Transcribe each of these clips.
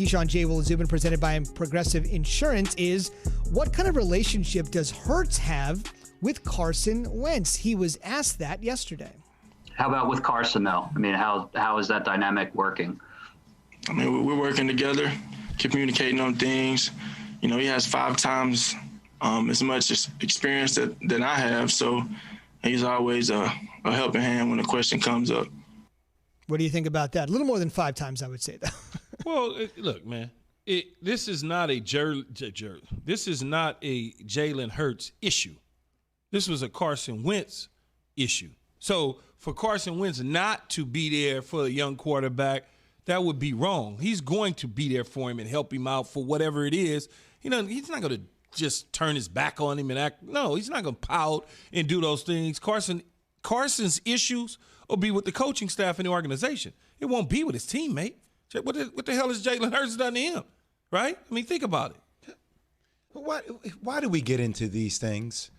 Keyshawn J. Will Zubin, presented by Progressive Insurance, is what kind of relationship does Hurts have with Carson Wentz? He was asked that yesterday. How about with Carson, though? I mean, how is that dynamic working? I mean, we're working together, communicating on things. You know, he has 5 times as much experience that I have, so he's always a helping hand when a question comes up. What do you think about that? A little more than 5 times, I would say, though. Well, look, man, this is not a this is not a Jalen Hurts issue. This was a Carson Wentz issue. So for Carson Wentz not to be there for a young quarterback, that would be wrong. He's going to be there for him and help him out for whatever it is. You know, he's not going to just turn his back on him and act. No, he's not going to pout and do those things. Carson's issues will be with the coaching staff and the organization. It won't be with his teammate. What the hell has Jalen Hurts done to him, right? I mean, think about it. Why do we get into these things?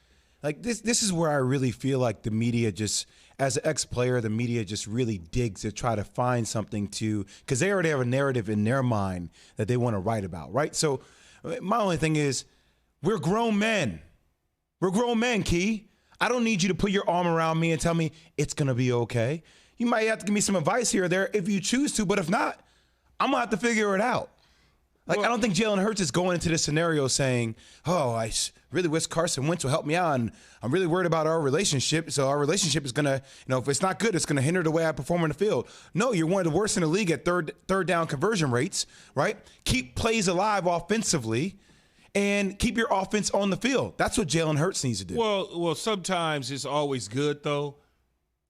Like, this is where I really feel like the media just, as an ex-player, the media just really digs to try to find something to, because they already have a narrative in their mind that they want to write about, right? So my only thing is, we're grown men. We're grown men, Key. I don't need you to put your arm around me and tell me it's going to be okay. You might have to give me some advice here or there if you choose to, but if not, I'm going to have to figure it out. Like, I don't think Jalen Hurts is going into this scenario saying, oh, I really wish Carson Wentz will help me out, and I'm really worried about our relationship, so our relationship is going to, if it's not good, it's going to hinder the way I perform on the field. No, you're one of the worst in the league at third down conversion rates, right? Keep plays alive offensively and keep your offense on the field. That's what Jalen Hurts needs to do. Well, sometimes it's always good, though,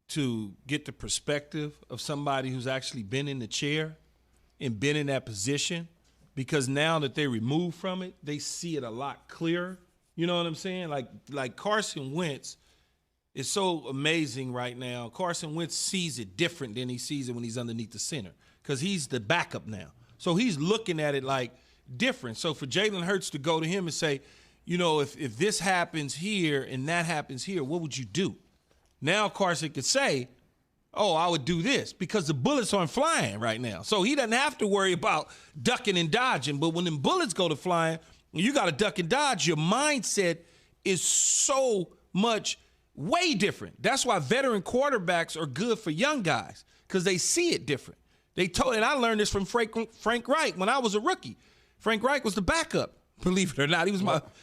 to get the perspective of somebody who's actually been in the chair and been in that position, because now that they're removed from it, they see it a lot clearer. You know what I'm saying? Like Carson Wentz is so amazing right now. Carson Wentz sees it different than he sees it when he's underneath the center, because he's the backup now. So he's looking at it like different. So for Jalen Hurts to go to him and say, if this happens here and that happens here, what would you do? Now Carson could say, oh, I would do this, because the bullets aren't flying right now. So he doesn't have to worry about ducking and dodging. But when them bullets go to flying, you got to duck and dodge. Your mindset is so much way different. That's why veteran quarterbacks are good for young guys, because they see it different. And I learned this from Frank Reich when I was a rookie. Frank Reich was the backup, believe it or not.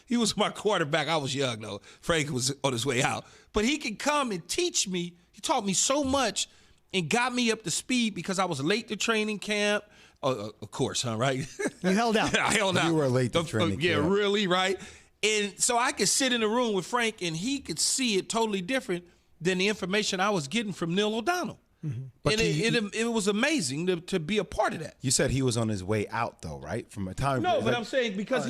He was my quarterback. I was young, though. Frank was on his way out. But he could come and teach me. He taught me so much and got me up to speed, because I was late to training camp. Of course, right? You held out. I held out. You were late to training camp. Yeah, really, right? And so I could sit in the room with Frank, and he could see it totally different than the information I was getting from Neil O'Donnell. Mm-hmm. And it was amazing to be a part of that. You said he was on his way out, though, right? From a time. No, but I'm saying because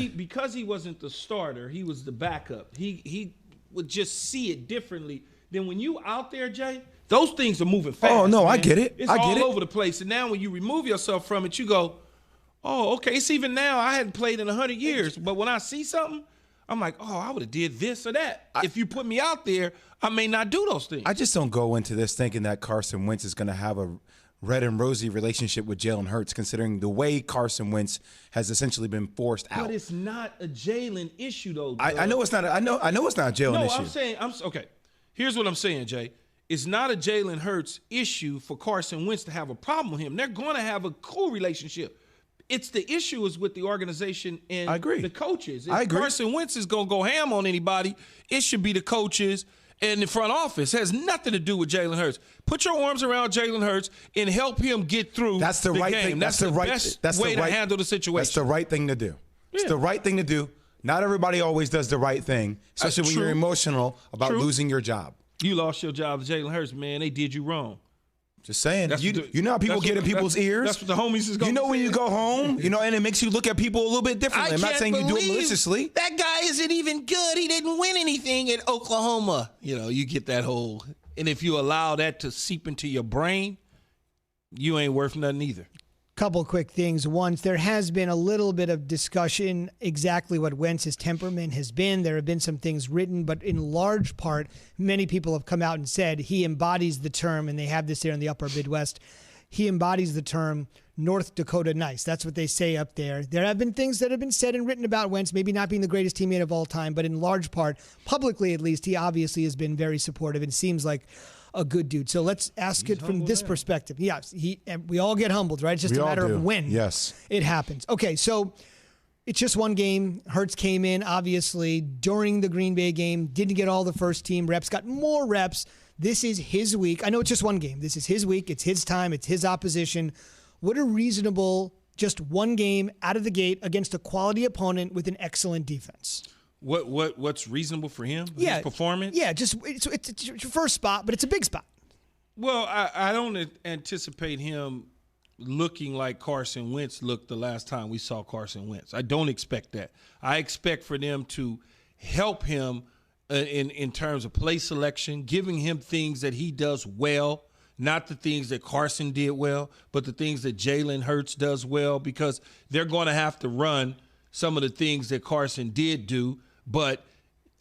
he wasn't the starter, he was the backup. He would just see it differently than when you out there, Jay. Those things are moving fast. Oh no, man. I get it. It's all over the place. And now when you remove yourself from it, you go, oh, okay. It's even now. I hadn't played in 100 years, but when I see something, I'm like, oh, I would have did this or that. If you put me out there, I may not do those things. I just don't go into this thinking that Carson Wentz is going to have a red and rosy relationship with Jalen Hurts, considering the way Carson Wentz has essentially been forced out. But it's not a Jalen issue, though. I know it's not. I know it's not a Jalen issue. No, I'm saying, okay. Here's what I'm saying, Jay. It's not a Jalen Hurts issue for Carson Wentz to have a problem with him. They're going to have a cool relationship. It's the issue is with the organization and the coaches. If I agree. Carson Wentz is going to go ham on anybody, it should be the coaches and the front office. It has nothing to do with Jalen Hurts. Put your arms around Jalen Hurts and help him get through That's the right game. thing. That's the best way to handle the situation. That's the right thing to do. It's the right thing to do. Not everybody always does the right thing, especially when you're emotional about losing your job. You lost your job to Jalen Hurts, man. They did you wrong. Just saying. You know how people get in people's ears? That's what the homies is going to You know when you go home, and it makes you look at people a little bit differently. I'm not saying you do it maliciously. That guy isn't even good. He didn't win anything at Oklahoma. You get that whole – and if you allow that to seep into your brain, you ain't worth nothing either. Couple quick things. One, there has been a little bit of discussion exactly what Wentz's temperament has been. There have been some things written, but in large part, many people have come out and said he embodies the term, and they have this there in the upper Midwest, he embodies the term North Dakota nice. That's what they say up there. There have been things that have been said and written about Wentz, maybe not being the greatest teammate of all time, but in large part, publicly at least, he obviously has been very supportive and seems like a good dude. So let's ask it from this perspective. Yes, we all get humbled, right? It's just a matter of when it happens. Okay, so it's just one game. Hurts came in, obviously, during the Green Bay game, didn't get all the first team reps, got more reps. This is his week. I know it's just one game. This is his week. It's his time. It's his opposition. What a reasonable, just one game out of the gate against a quality opponent with an excellent defense. What's reasonable for him? His performance? Yeah, just it's your first spot, but it's a big spot. Well, I don't anticipate him looking like Carson Wentz looked the last time we saw Carson Wentz. I don't expect that. I expect for them to help him in terms of play selection, giving him things that he does well, not the things that Carson did well, but the things that Jalen Hurts does well, because they're going to have to run some of the things that Carson did do, but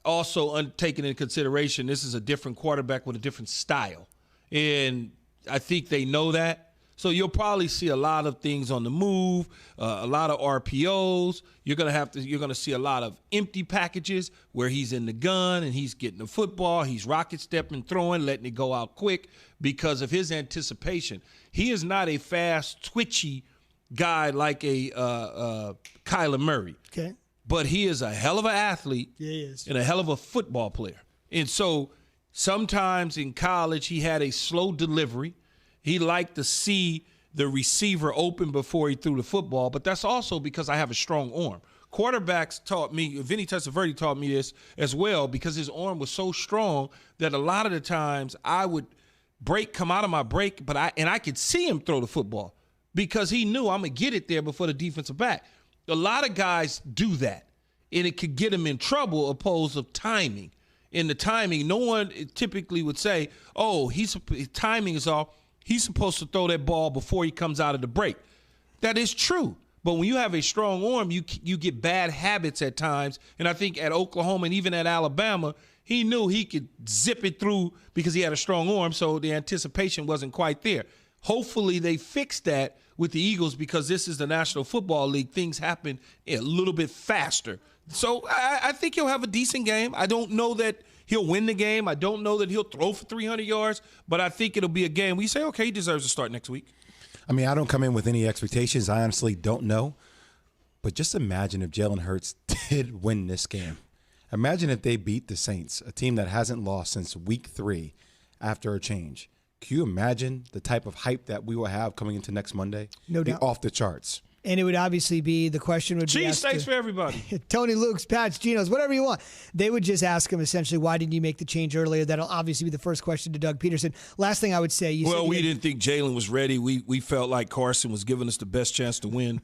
also taking into consideration this is a different quarterback with a different style. And I think they know that. So you'll probably see a lot of things on the move, a lot of RPOs. You're gonna see a lot of empty packages where he's in the gun and he's getting the football, he's rocket stepping, throwing, letting it go out quick because of his anticipation. He is not a fast, twitchy guy like a Kyler Murray. Okay. But he is a hell of an athlete. Yeah, he is. And a hell of a football player. And so sometimes in college he had a slow delivery. He liked to see the receiver open before he threw the football, but that's also because I have a strong arm. Quarterbacks taught me, Vinny Testaverde taught me this as well, because his arm was so strong that a lot of the times I would come out of my break, I could see him throw the football because he knew I'm going to get it there before the defensive back. A lot of guys do that, and it could get him in trouble opposed to timing. In the timing, no one typically would say, oh, his timing is off. He's supposed to throw that ball before he comes out of the break. That is true. But when you have a strong arm, you get bad habits at times. And I think at Oklahoma and even at Alabama, he knew he could zip it through because he had a strong arm, so the anticipation wasn't quite there. Hopefully they fix that with the Eagles because this is the National Football League. Things happen a little bit faster. So I think he'll have a decent game. I don't know that he'll win the game. I don't know that he'll throw for 300 yards, but I think it'll be a game where you say, okay, he deserves to start next week. I mean, I don't come in with any expectations. I honestly don't know. But just imagine if Jalen Hurts did win this game. Imagine if they beat the Saints, a team that hasn't lost since week 3 after a change. Can you imagine the type of hype that we will have coming into next Monday? No doubt. Off the charts. And it would obviously be, the question would be cheesesteaks for everybody. Tony Luke's, Pat's, Geno's, whatever you want. They would just ask him essentially, why didn't you make the change earlier? That'll obviously be the first question to Doug Peterson. Last thing I would say. We didn't think Jalen was ready. We felt like Carson was giving us the best chance to win.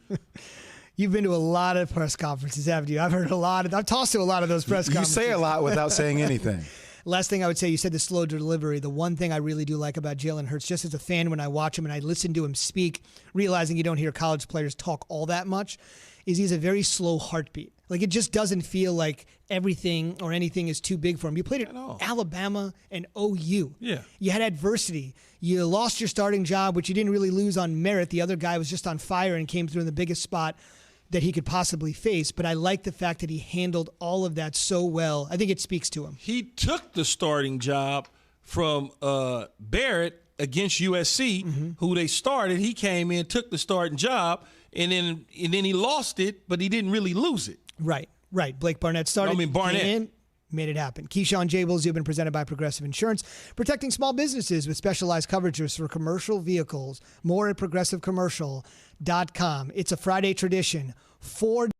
You've been to a lot of press conferences, haven't you? I've heard I've tossed to a lot of those press conferences. You say a lot without saying anything. Last thing I would say, you said the slow delivery. The one thing I really do like about Jalen Hurts, just as a fan when I watch him and I listen to him speak, realizing you don't hear college players talk all that much, is he's a very slow heartbeat. Like, it just doesn't feel like everything or anything is too big for him. You played at Alabama and OU. Yeah. You had adversity. You lost your starting job, which you didn't really lose on merit. The other guy was just on fire and came through in the biggest spot that he could possibly face, but I like the fact that he handled all of that so well. I think it speaks to him. He took the starting job from Barrett against USC, who they started. He came in, took the starting job, and then he lost it, but he didn't really lose it. Right. Blake Barnett started. Barnett made it happen. Keyshawn Jables, you've been presented by Progressive Insurance, protecting small businesses with specialized coverages for commercial vehicles. More at progressivecommercial.com. It's a Friday tradition. 4